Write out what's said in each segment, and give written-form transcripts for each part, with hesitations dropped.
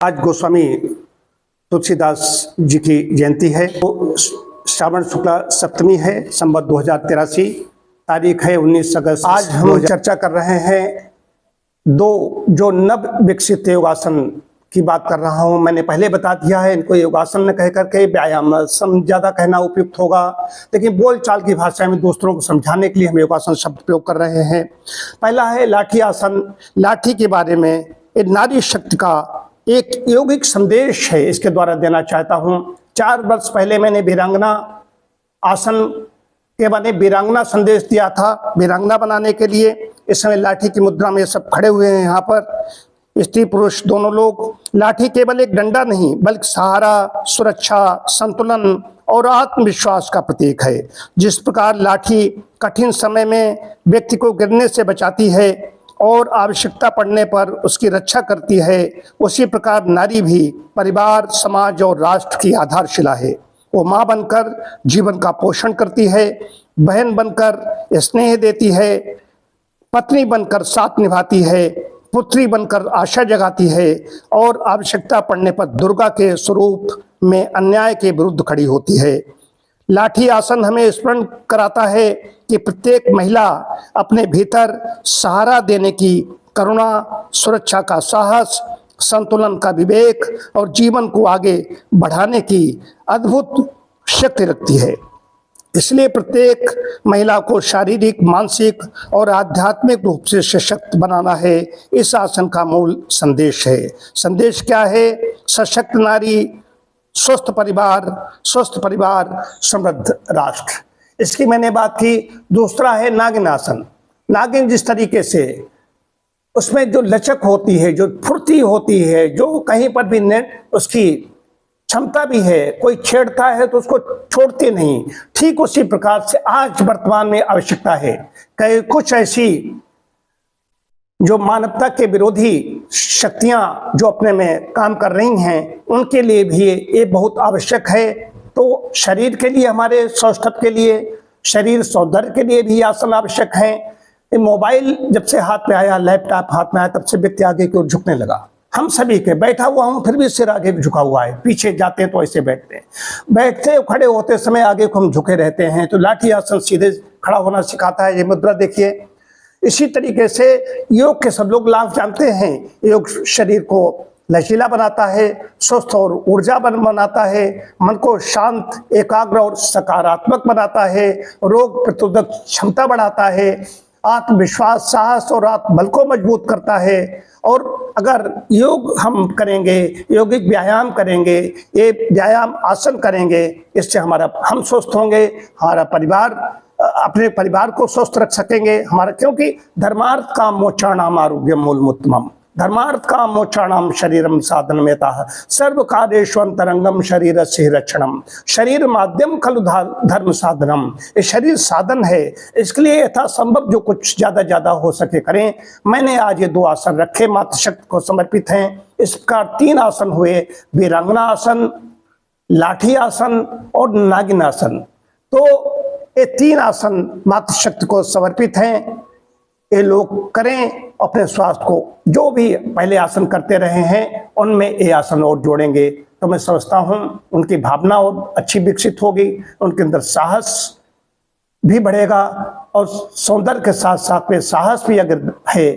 आज गोस्वामी तुलसीदास जी की जयंती है। तो श्रावण शुक्ला सप्तमी है, संवत 2083, तारीख है 19 अगस्त। आज हम चर्चा कर रहे हैं दो जो नव विकसित योगासन की बात कर रहा हूं। मैंने पहले बता दिया है, इनको योगासन न कह करके व्यायामासन ज़्यादा कहना उपयुक्त होगा, लेकिन बोलचाल की भाषा में दूसरों को समझाने के लिए हम योगासन शब्द प्रयोग कर रहे हैं। पहला है लाठी आसन। लाठी के बारे में एक नारी शक्ति का एक यौगिक संदेश है, इसके द्वारा देना चाहता हूं। 4 वर्ष पहले मैंने वीरांगना आसन के बारे में वीरांगना संदेश दिया था, वीरांगना बनाने के लिए। इस समय लाठी की मुद्रा में सब खड़े हुए हैं, यहाँ पर स्त्री पुरुष दोनों लोग। लाठी केवल एक डंडा नहीं, बल्कि सहारा, सुरक्षा, संतुलन और आत्मविश्वास का प्रतीक है। जिस प्रकार लाठी कठिन समय में व्यक्ति को गिरने से बचाती है और आवश्यकता पड़ने पर उसकी रक्षा करती है, उसी प्रकार नारी भी परिवार, समाज और राष्ट्र की आधारशिला है। वो माँ बनकर जीवन का पोषण करती है, बहन बनकर स्नेह देती है, पत्नी बनकर साथ निभाती है, पुत्री बनकर आशा जगाती है और आवश्यकता पड़ने पर दुर्गा के स्वरूप में अन्याय के विरुद्ध खड़ी होती है। लाठी आसन हमें स्मरण कराता है कि प्रत्येक महिला अपने भीतर सहारा देने की करुणा, सुरक्षा का साहस, संतुलन का विवेक और जीवन को आगे बढ़ाने की अद्भुत शक्ति रखती है। इसलिए प्रत्येक महिला को शारीरिक, मानसिक और आध्यात्मिक रूप से सशक्त बनाना है, इस आसन का मूल संदेश है। संदेश क्या है? सशक्त नारी, स्वस्थ परिवार, समृद्ध राष्ट्र। इसकी मैंने बात की। दूसरा है नागिन आसन। नागिन जिस तरीके से उसमें जो लचक होती है, जो फुर्ती होती है, जो कहीं पर भी उसकी क्षमता भी है, कोई छेड़ता है तो उसको छोड़ते नहीं, ठीक उसी प्रकार से आज वर्तमान में आवश्यकता है कि कुछ ऐसी जो मानवता के विरोधी शक्तियां जो अपने में काम कर रही हैं, उनके लिए भी ये बहुत आवश्यक है। तो शरीर के लिए, हमारे सौष्ठव के लिए, शरीर सौंदर्य के लिए भी आसन आवश्यक है। मोबाइल जब से हाथ में आया, लैपटॉप हाथ में आया, तब से व्यक्ति आगे की ओर झुकने लगा। हम सभी के, बैठा हुआ हूं फिर भी सिर आगे झुका हुआ है, पीछे जाते हैं तो ऐसे बैठते हैं, बैठते खड़े होते समय आगे को हम झुके रहते हैं। तो लाठी आसन सीधे खड़ा होना सिखाता है। ये मुद्रा देखिए। इसी तरीके से योग के सब लोग लाभ जानते हैं। योग शरीर को लचीला बनाता है, स्वस्थ और ऊर्जा बनाता है, मन को शांत, एकाग्र और सकारात्मक बनाता है, रोग प्रतिरोधक क्षमता बढ़ाता है, आत्मविश्वास, साहस और आत्मबल को मजबूत करता है। और अगर योग हम करेंगे, यौगिक व्यायाम करेंगे, ये व्यायाम आसन करेंगे, इससे हम स्वस्थ होंगे, हमारा परिवार, अपने परिवार को स्वस्थ रख सकेंगे हमारा। क्योंकि धर्मार्थ काम मोक्षाणाम आरोग्यम मूलमुत्तमम्, धर्मार्थ काम मोक्षाणाम शरीरम साधनमेतः सर्व कार्येषु अंतरंगम शरीरस्य रक्षणम। शरीर माध्यम खलु धर्म साधनम। ये शरीर साधन है, इसके लिए यथासंभव जो कुछ ज्यादा हो सके करें। मैंने आज ये 2 आसन रखे, मातृशक्ति को समर्पित हैं। इस प्रकार 3 आसन हुए, वीरांगना आसन, लाठी आसन और नागिन आसन। तो ये 3 आसन मातृशक्ति को समर्पित हैं। ये लोग करें, अपने स्वास्थ्य को, जो भी पहले आसन करते रहे हैं उनमें ये आसन और जोड़ेंगे तो मैं समझता हूँ उनकी भावना और अच्छी विकसित होगी, उनके अंदर साहस भी बढ़ेगा। और सौंदर्य के साथ साथ में साहस भी अगर है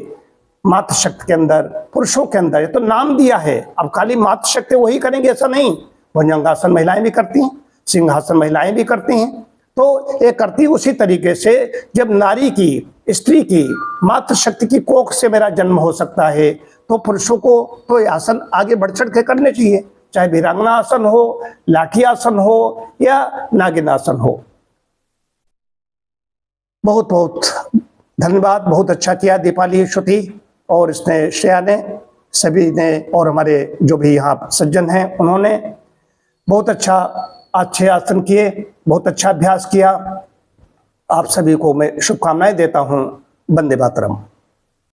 मातृशक्ति के अंदर, पुरुषों के अंदर, ये तो नाम दिया है। अब खाली मातृशक्ति वही करेंगे ऐसा नहीं, भुजंगासन महिलाएं भी करती हैं, सिंहासन महिलाएं भी करती हैं। तो ये करती उसी तरीके से जब नारी की, स्त्री की, मातृशक्ति की कोख से मेरा जन्म हो सकता है, तो पुरुषों को तो ये आसन आगे बढ़ चढ़ के करने चाहिए, चाहे वीरांगना आसन हो, लाठी आसन हो या नागिन आसन हो। बहुत बहुत धन्यवाद। बहुत अच्छा किया दीपाली, श्रुति और इसने, श्रेया ने, सभी ने, और हमारे जो भी यहाँ सज्जन हैं उन्होंने बहुत अच्छे आसन किए, बहुत अच्छा अभ्यास किया। आप सभी को मैं शुभकामनाएं देता हूं। वंदे मातरम।